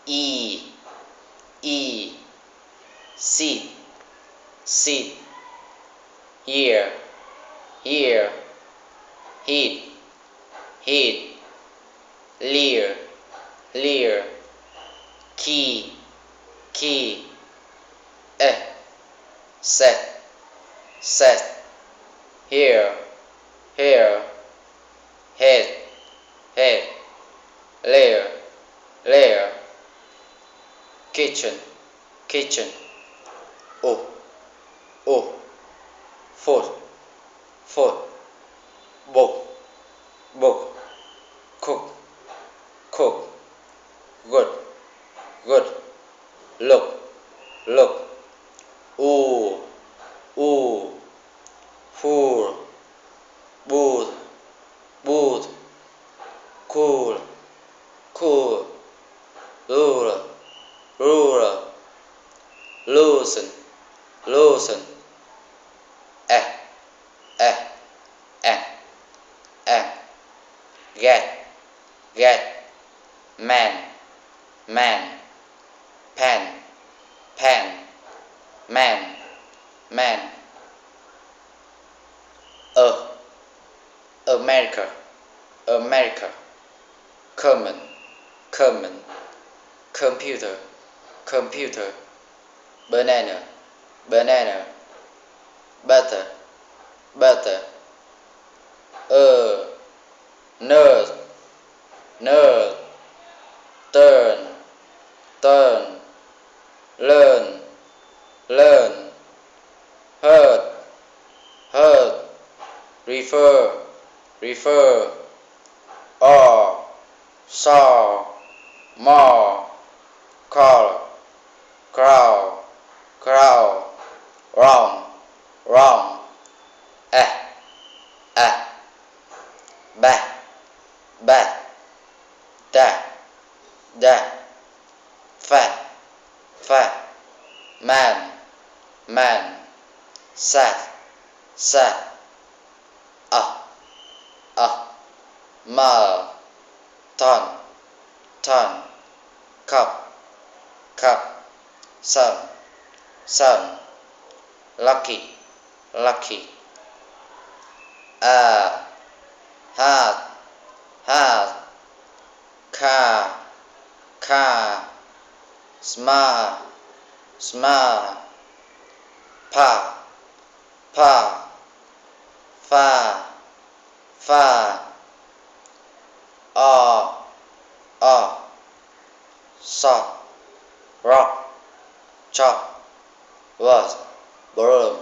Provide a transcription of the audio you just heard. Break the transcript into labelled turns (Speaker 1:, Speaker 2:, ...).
Speaker 1: E, E, sit, sit, here, here, hit, hit, leer, leer, key, key, set, set, here, here, head, head, layer, layer, kitchen, kitchen, oh, oh, foot, foot, book, book, cook, cook, good, good, look, look, ooh, ooh, fool, booth, booth, cool, cool, ruler, ruler, loosen, loosen, eh, eh, eh, eh, get, get, man, man, pen, pen, man, man, America, America, common, common, computer, computer, banana, banana, butter, butter, nerd, nerd, turn, turn, learn, learn, hurt, hurt, refer, refer, or, saw, more, call, crow, crow, wrong, wrong, eh, eh, back, back, that, that, fat, fat, man, man, sat, sat, mile, ton, ton, cup, cup, sun, sun, lucky, lucky, hard, hard, car, car, smart, smart, pa, pa, far, far, sock, rock, chop, was, broom.